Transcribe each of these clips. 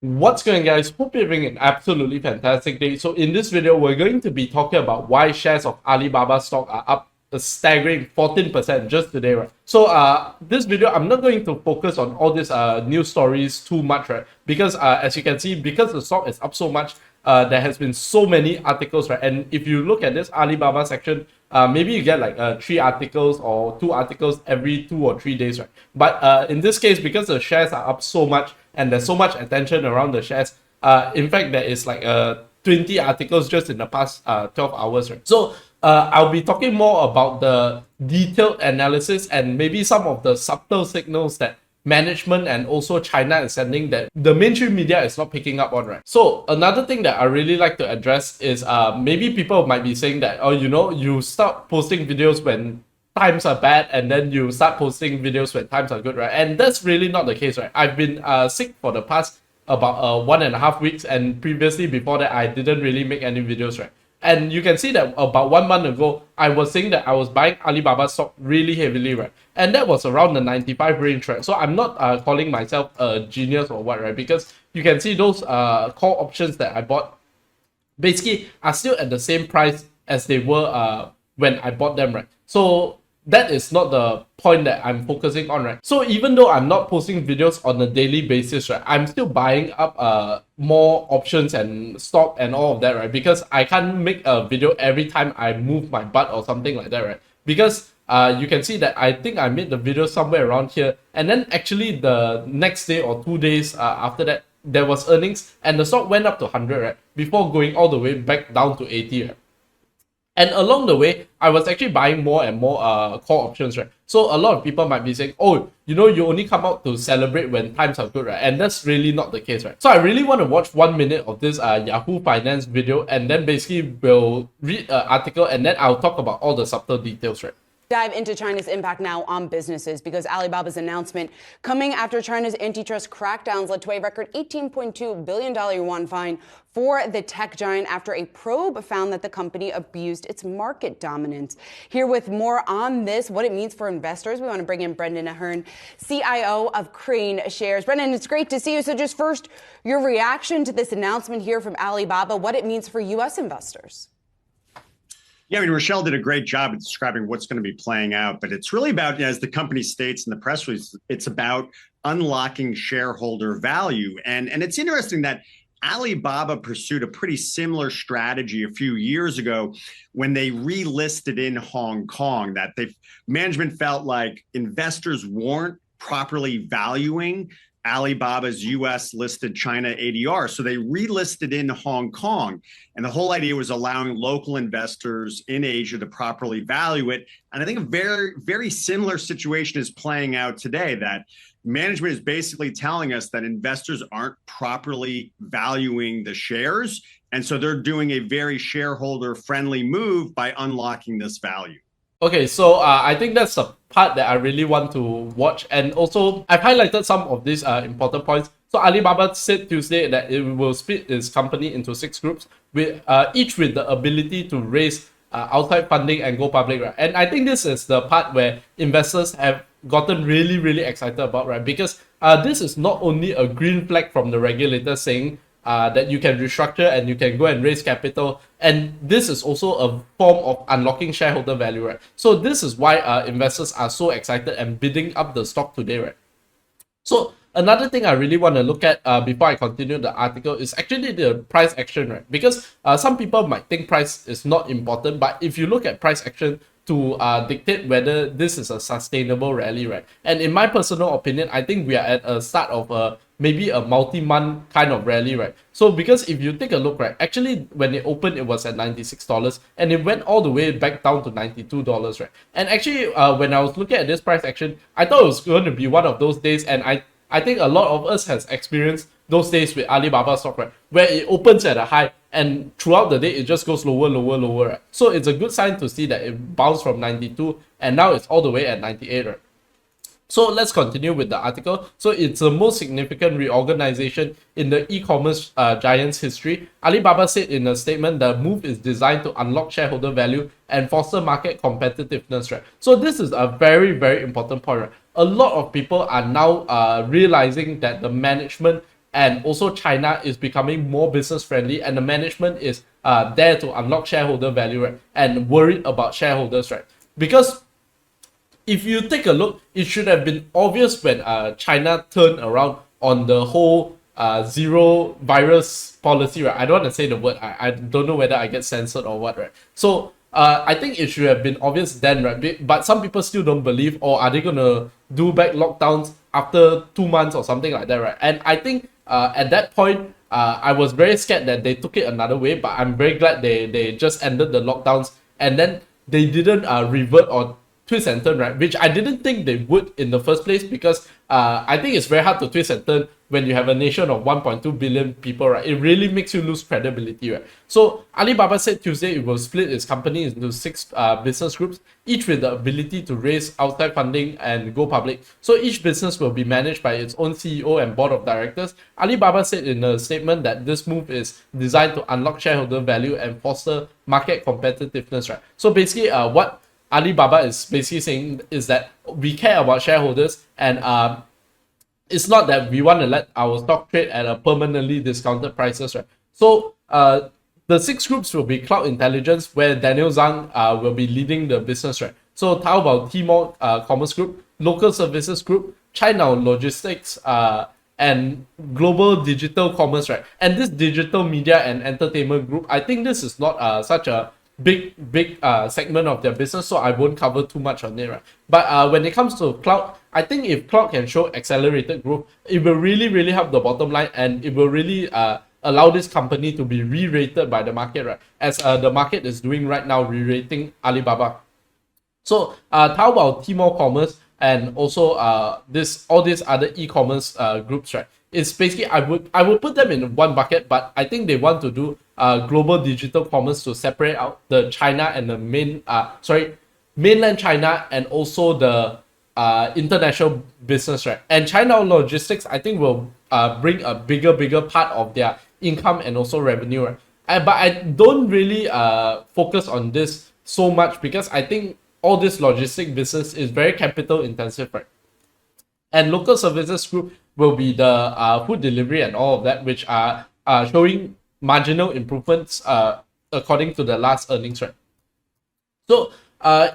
What's going on, guys? Hope you're having an absolutely fantastic day. So in this video, we're going to be talking about why shares of Alibaba stock are up a staggering 14% just today, right? So this video, I'm not going to focus on all these news stories too much, right? Because as you can see, because the stock is up so much, there has been so many articles, right? And if you look at this Alibaba section, maybe you get like 3 articles or 2 articles every 2 or 3 days, right? But in this case, because the shares are up so much and there's so much attention around the shares, in fact, there is like 20 articles just in the past 12 hours, right? So I'll be talking more about the detailed analysis and maybe some of the subtle signals that management and also China is sending that the mainstream media is not picking up on, right? So another thing that I really like to address is maybe people might be saying that, oh, you know, you start posting videos when times are bad and then you start posting videos when times are good, right? And that's really not the case, right? I've been sick for the past about 1.5 weeks, and previously before that I didn't really make any videos, right? And you can see that about 1 month ago, I was saying that I was buying Alibaba stock really heavily, right? And that was around the 95 range, right? So I'm not calling myself a genius or what, right? Because you can see those call options that I bought basically are still at the same price as they were when I bought them, right? So that is not the point that I'm focusing on, right? So even though I'm not posting videos on a daily basis, right, I'm still buying up more options and stock and all of that, right? Because I can't make a video every time I move my butt or something like that, right? Because you can see that I think I made the video somewhere around here, and then actually the next day or 2 days after that, there was earnings and the stock went up to 100, right? Before going all the way back down to 80, right? And along the way, I was actually buying more and more call options, right? So a lot of people might be saying, oh, you know, you only come out to celebrate when times are good, right? And that's really not the case, right? So I really want to watch 1 minute of this Yahoo Finance video, and then basically we'll read an article and then I'll talk about all the subtle details, right? Dive into China's impact now on businesses, because Alibaba's announcement coming after China's antitrust crackdowns led to a record $18.2 billion yuan fine for the tech giant after a probe found that the company abused its market dominance. Here with more on this, what it means for investors, we want to bring in Brendan Ahern, CIO of Crane Shares. Brendan, it's great to see you. So just first, your reaction to this announcement here from Alibaba, what it means for U.S. investors. Yeah, I mean, Rochelle did a great job at describing what's going to be playing out, but it's really about, as the company states in the press release, it's about unlocking shareholder value. And it's interesting that Alibaba pursued a pretty similar strategy a few years ago when they relisted in Hong Kong, that management felt like investors weren't properly valuing Alibaba's US listed China ADR. So they relisted in Hong Kong. And the whole idea was allowing local investors in Asia to properly value it. And I think a very, very similar situation is playing out today, that management is basically telling us that investors aren't properly valuing the shares. And so they're doing a very shareholder friendly move by unlocking this value. Okay, so I think that's the part that I really want to watch. And also, I've highlighted some of these important points. So Alibaba said Tuesday that it will split its company into 6 groups, with each with the ability to raise outside funding and go public, right? And I think this is the part where investors have gotten really, really excited about, right? Because this is not only a green flag from the regulator saying that you can restructure and you can go and raise capital, and this is also a form of unlocking shareholder value, right? So this is why investors are so excited and bidding up the stock today, right? So another thing I really want to look at before I continue the article is actually the price action, right? Because some people might think price is not important, but if you look at price action to dictate whether this is a sustainable rally, right? And in my personal opinion, I think we are at a start of maybe a multi-month kind of rally, right? So because if you take a look, right, actually when it opened, it was at $96 and it went all the way back down to $92, right? And actually when I was looking at this price action, I thought it was going to be one of those days, and I think a lot of us has experienced those days with Alibaba stock, right, where it opens at a high and throughout the day it just goes lower, lower, lower, right? So it's a good sign to see that it bounced from 92 and now it's all the way at 98, right? So let's continue with the article. So it's the most significant reorganization in the e-commerce giant's history. Alibaba said in a statement, the move is designed to unlock shareholder value and foster market competitiveness, right? So this is a very, very important point, right? A lot of people are now realizing that the management and also China is becoming more business friendly, and the management is there to unlock shareholder value, right, and worried about shareholders, right? Because if you take a look, it should have been obvious when China turned around on the whole zero virus policy, right? I don't want to say the word. I don't know whether I get censored or what, right? So I think it should have been obvious then, right? But some people still don't believe, or are they gonna do back lockdowns after 2 months or something like that, right? And I think at that point, I was very scared that they took it another way, but I'm very glad they just ended the lockdowns, and then they didn't revert or twist and turn, right? Which I didn't think they would in the first place, because I think it's very hard to twist and turn when you have a nation of 1.2 billion people, right? It really makes you lose credibility, right? So Alibaba said Tuesday it will split its company into 6 business groups, each with the ability to raise outside funding and go public. So each business will be managed by its own CEO and board of directors. Alibaba said in a statement that this move is designed to unlock shareholder value and foster market competitiveness, right? So basically, what Alibaba is basically saying is that we care about shareholders, and it's not that we want to let our stock trade at a permanently discounted prices, right? So the 6 groups will be Cloud Intelligence, where Daniel Zhang will be leading the business, right? So Taobao Tmall Commerce Group, Local Services Group, China Logistics, and Global Digital Commerce, right? And this Digital Media and Entertainment Group, I think this is not such a big segment of their business, so I won't cover too much on it, right? But when it comes to cloud, I think if cloud can show accelerated growth, it will really help the bottom line, and it will really allow this company to be re-rated by the market, right? As the market is doing right now, re-rating Alibaba. So Taobao Tmall Commerce and also all these other e-commerce groups, right? It's basically, I would put them in one bucket, but I think they want to do global digital commerce to separate out the China and the mainland China, and also the international business, right? And China Logistics, I think, will bring a bigger part of their income and also revenue, right? But I don't really focus on this so much, because I think all this logistic business is very capital intensive, right? And Local Services Group will be the food delivery and all of that, which are showing marginal improvements according to the last earnings, right? So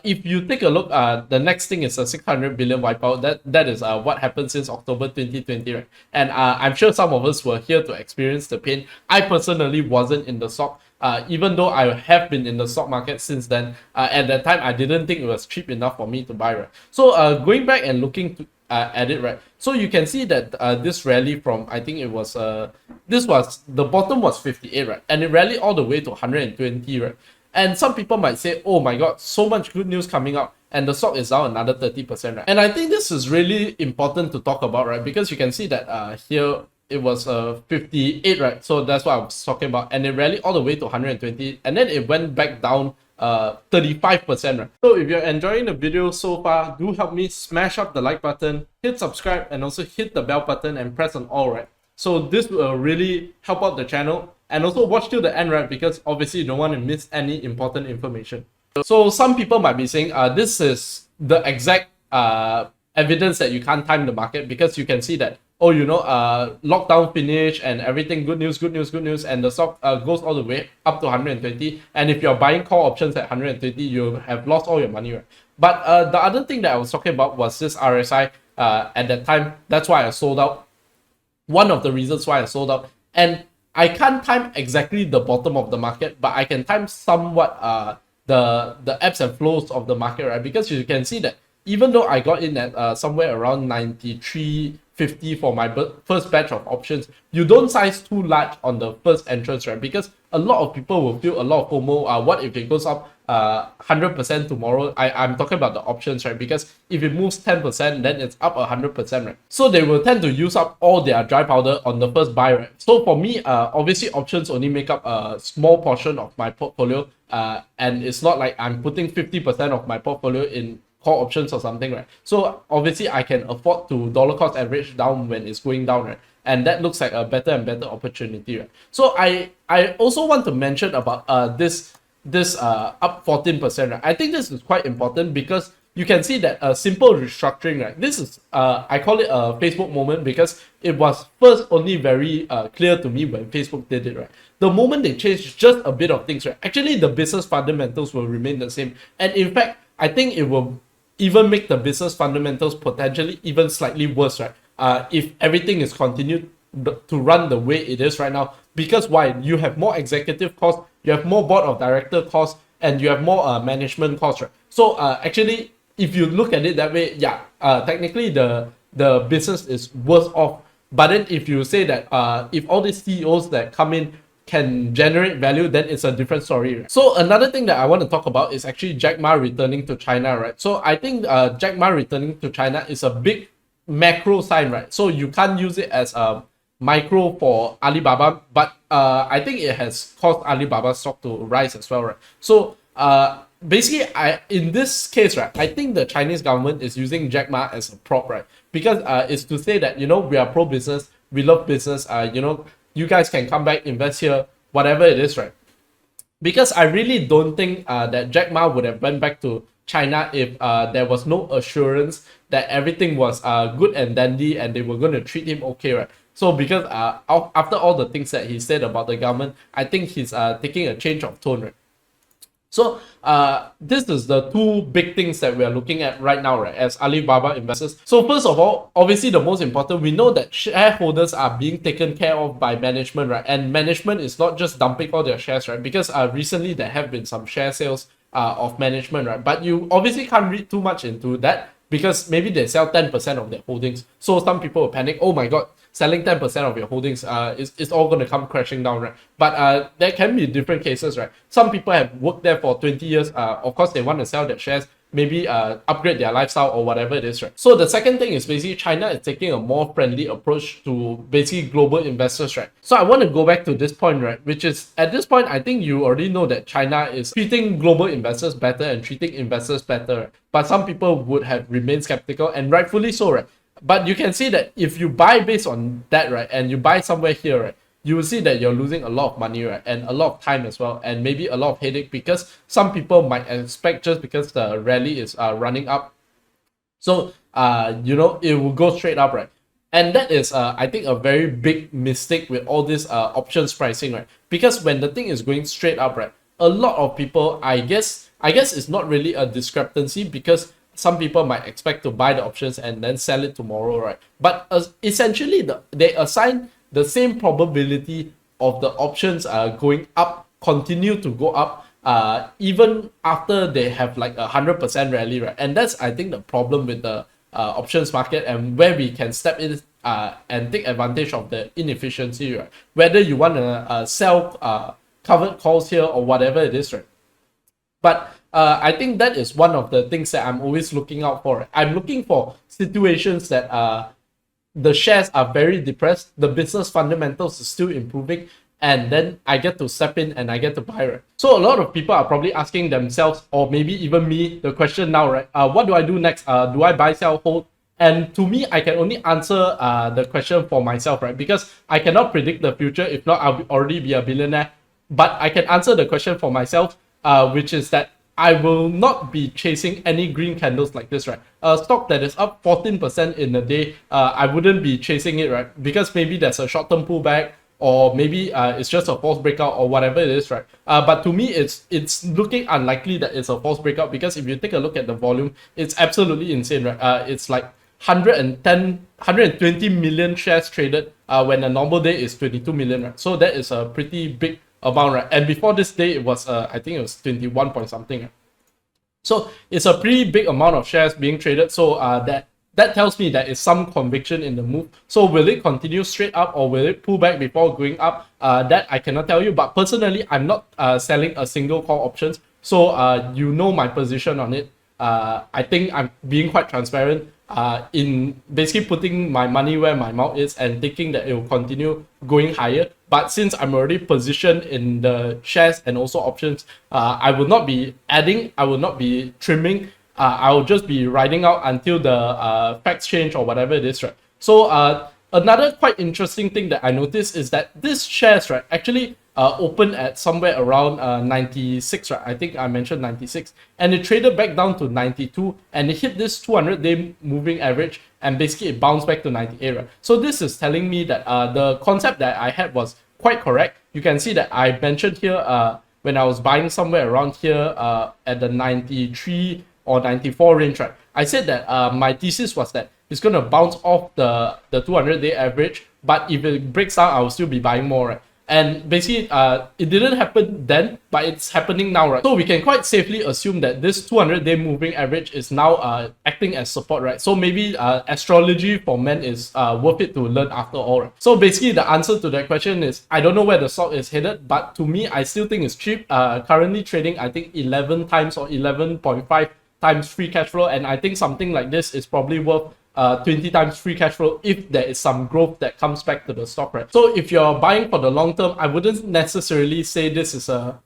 if you take a look, the next thing is a 600 billion wipeout. That is what happened since October 2020, right? And I'm sure some of us were here to experience the pain. I personally wasn't in the stock, even though I have been in the stock market since then. At that time, I didn't think it was cheap enough for me to buy, right? So going back and looking at it, right? So you can see that this rally from, I think it was the bottom was 58, right? And it rallied all the way to 120, right? And some people might say, oh my god, so much good news coming out, and the stock is down another 30%, right? And I think this is really important to talk about, right? Because you can see that here it was 58, right? So that's what I was talking about. And it rallied all the way to 120, and then it went back down 35%, right? So if you're enjoying the video so far, do help me smash up the like button, hit subscribe, and also hit the bell button and press on all, right? So this will really help out the channel. And also watch till the end, right? Because obviously you don't want to miss any important information. So some people might be saying, this is the exact evidence that you can't time the market, because you can see that, oh, lockdown finish and everything, good news, and the stock goes all the way up to 120. And if you're buying call options at 120, you have lost all your money, right? But the other thing that I was talking about was this RSI at that time. That's why I sold out. One of the reasons why I sold out. And I can't time exactly the bottom of the market, but I can time somewhat the ebbs and flows of the market, right? Because you can see that even though I got in at somewhere around 93.50 for my first batch of options, you don't size too large on the first entrance, right? Because a lot of people will feel a lot of FOMO. What if it goes up 100% tomorrow? I'm talking about the options, right? Because if it moves 10%, then it's up 100%, right? So they will tend to use up all their dry powder on the first buy, right? So for me, obviously options only make up a small portion of my portfolio, and it's not like I'm putting 50% of my portfolio in call options or something, right? So obviously I can afford to dollar cost average down when it's going down, right? And that looks like a better and better opportunity, right? So I also want to mention about this up 14%, right? I think this is quite important, because you can see that a simple restructuring, right? This is, I call it a Facebook moment because it was first only very clear to me when Facebook did it, right? The moment they changed just a bit of things, right? Actually, the business fundamentals will remain the same. And in fact, I think it will even make the business fundamentals potentially even slightly worse, right? If everything is continued to run the way it is right now. Because why? You have more executive costs, you have more board of director costs, and you have more management costs, right? So actually, if you look at it that way, yeah, technically the business is worse off. But then if you say that if all these CEOs that come in can generate value, then it's a different story, right? So another thing that I want to talk about is actually Jack Ma returning to China, right? So I think Jack Ma returning to China is a big macro sign, right? So you can't use it as a micro for Alibaba, but I think it has caused Alibaba stock to rise as well, right? So basically, in this case, right, I think the Chinese government is using Jack Ma as a prop, right? Because it's to say that, you know, we are pro-business, we love business, you know, you guys can come back, invest here, whatever it is, right? Because I really don't think that Jack Ma would have went back to China if there was no assurance that everything was good and dandy and they were going to treat him okay, right? So because after all the things that he said about the government, I think he's taking a change of tone, right? So this is the two big things that we are looking at right now, right, as Alibaba investors. So first of all, obviously the most important, we know that shareholders are being taken care of by management, right? And management is not just dumping all their shares, right? Because recently there have been some share sales of management, right? But you obviously can't read too much into that because maybe they sell 10% of their holdings. So some people will panic, oh my god, selling 10% of your holdings is all going to come crashing down, right? But there can be different cases, right? Some people have worked there for 20 years. Of course, they want to sell their shares, maybe upgrade their lifestyle or whatever it is, right? So the second thing is basically China is taking a more friendly approach to basically global investors, right? So I want to go back to this point, right? Which is, at this point, I think you already know that China is treating global investors better and treating investors better, right? But some people would have remained skeptical, and rightfully so, right? But you can see that if you buy based on that, right, and you buy somewhere here, right, you will see that you're losing a lot of money, right, and a lot of time as well, and maybe a lot of headache because some people might expect just because the rally is running up, so you know, it will go straight up, right? And that is I think a very big mistake with all this options pricing, right? Because when the thing is going straight up, right, a lot of people, I guess it's not really a discrepancy because some people might expect to buy the options and then sell it tomorrow, right? But essentially, they assign the same probability of the options going up, continue to go up, even after they have like 100% rally, right? And that's, I think, the problem with the options market, and where we can step in and take advantage of the inefficiency, right? Whether you want to sell covered calls here or whatever it is, right? But I think that is one of the things that I'm always looking out for. I'm looking for situations that the shares are very depressed, the business fundamentals is still improving, and then I get to step in and I get to buy, right? So a lot of people are probably asking themselves, or maybe even me, the question now, right? What do I do next? Do I buy, sell, hold? And to me, I can only answer the question for myself, right? Because I cannot predict the future. If not, I'll already be a billionaire. But I can answer the question for myself, which is that I will not be chasing any green candles like this, right? A stock that is up 14% in a day, I wouldn't be chasing it, right? Because maybe there's a short-term pullback, or maybe it's just a false breakout or whatever it is, right? But to me, it's looking unlikely that it's a false breakout, because if you take a look at the volume, it's absolutely insane, right? It's like 120 million shares traded when a normal day is 22 million, right? So that is a pretty big amount, right? And before this day, it was I think it was 21 point something, right? So it's a pretty big amount of shares being traded. So that tells me that it's some conviction in the move. So will it continue straight up, or will it pull back before going up? That I cannot tell you. But personally, I'm not selling a single call options. So you know my position on it. I think I'm being quite transparent in basically putting my money where my mouth is and thinking that it will continue going higher. But since I'm already positioned in the shares and also options, I will not be adding, I will not be trimming. I will just be riding out until the facts change or whatever it is, right? So another quite interesting thing that I noticed is that these shares, right, actually opened at somewhere around 96, right? I think I mentioned 96, and it traded back down to 92, and it hit this 200-day moving average, and basically it bounced back to 98, right? So this is telling me that the concept that I had was quite correct. You can see that I mentioned here when I was buying somewhere around here at the 93 or 94 range, right? I said that my thesis was that it's going to bounce off the 200-day average, but if it breaks down, I will still be buying more, right? And basically, it didn't happen then, but it's happening now, right? So we can quite safely assume that this 200-day moving average is now acting as support, right? So maybe astrology for men is worth it to learn after all, right? So basically, the answer to that question is, I don't know where the stock is headed, but to me, I still think it's cheap. Currently trading, I think 11 times or 11.5 times free cash flow, and I think something like this is probably worth 20 times free cash flow if there is some growth that comes back to the stock, right? So if you're buying for the long term, I wouldn't necessarily say this is a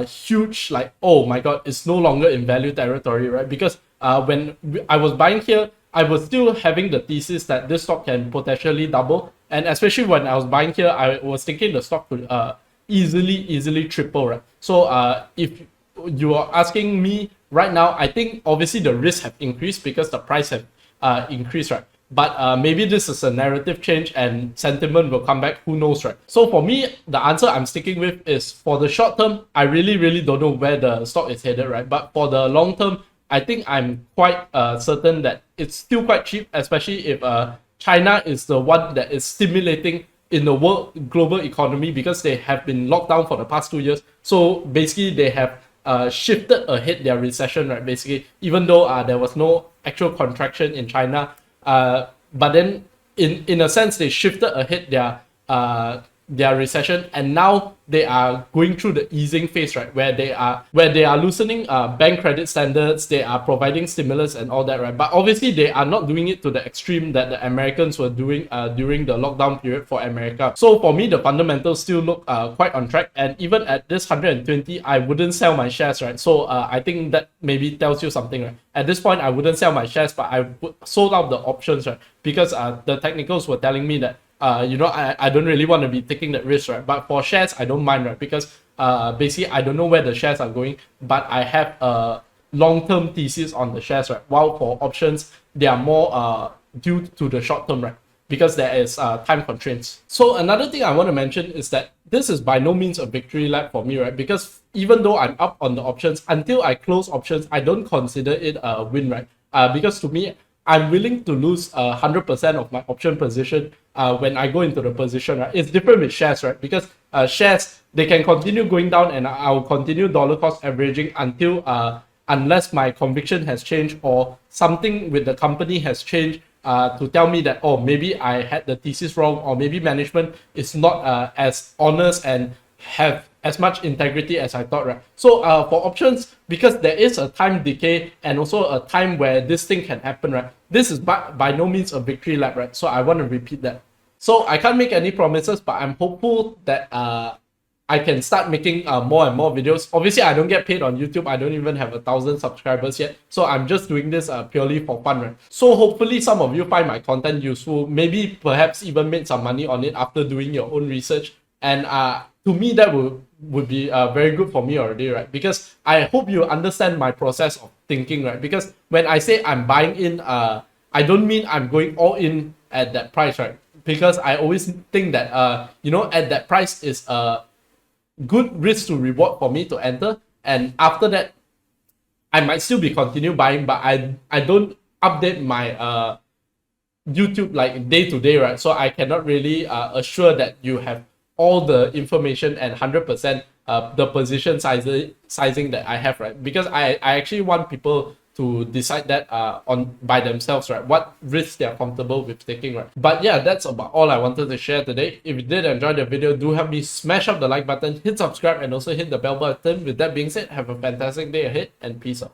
huge, like, oh my god, it's no longer in value territory, right? Because when I was buying here, I was still having the thesis that this stock can potentially double, and especially when I was buying here, I was thinking the stock could easily triple, right? So if you are asking me right now, I think obviously the risks have increased because the price have increase, right? But maybe this is a narrative change and sentiment will come back, who knows, right? So for me, the answer I'm sticking with is, for the short term, I really don't know where the stock is headed, right? But for the long term, I think I'm quite certain that it's still quite cheap, especially if China is the one that is stimulating in the world global economy, because they have been locked down for the past 2 years. So basically they have shifted ahead their recession, right? Basically, even though there was no actual contraction in China, but then in a sense they shifted ahead their recession, and now they are going through the easing phase, right? Where they are loosening bank credit standards, they are providing stimulus and all that, right? But obviously they are not doing it to the extreme that the Americans were doing during the lockdown period for America. So for me, the fundamentals still look quite on track, and even at this 120, I wouldn't sell my shares, right? So I think that maybe tells you something, right? At this point, I wouldn't sell my shares, but I sold out the options, right? Because the technicals were telling me that I don't really want to be taking that risk, right? But for shares, I don't mind, right? Because basically, I don't know where the shares are going, but I have a long-term thesis on the shares, right? While for options, they are more due to the short term, right? Because there is time constraints. So another thing I want to mention is that this is by no means a victory lap for me, right? Because even though I'm up on the options, until I close options, I don't consider it a win, right? Because to me, I'm willing to lose 100% of my option position when I go into the position, right? It's different with shares, right? Because shares, they can continue going down, and I'll continue dollar cost averaging until unless my conviction has changed or something with the company has changed to tell me that, oh, maybe I had the thesis wrong, or maybe management is not as honest and have as much integrity as I thought, right? So for options, because there is a time decay and also a time where this thing can happen, right? This is by no means a victory lap, right? So I want to repeat that. So I can't make any promises, but I'm hopeful that I can start making more and more videos. Obviously, I don't get paid on YouTube. I don't even have 1,000 subscribers yet. So I'm just doing this purely for fun, right? So hopefully some of you find my content useful. Maybe perhaps even made some money on it after doing your own research. And to me, that would be very good for me already, right? Because I hope you understand my process of thinking, right? Because when I say I'm buying in, I don't mean I'm going all in at that price, right? Because I always think that, at that price is a good risk to reward for me to enter. And after that, I might still be continue buying, but I don't update my YouTube like day to day, right? So I cannot really assure that you have all the information and 100% the position sizing that I have, right? Because I actually want people to decide that by themselves, right? What risks they're comfortable with taking, right? But yeah, that's about all I wanted to share today. If you did enjoy the video, do help me smash up the like button, hit subscribe, and also hit the bell button. With that being said, have a fantastic day ahead, and peace out.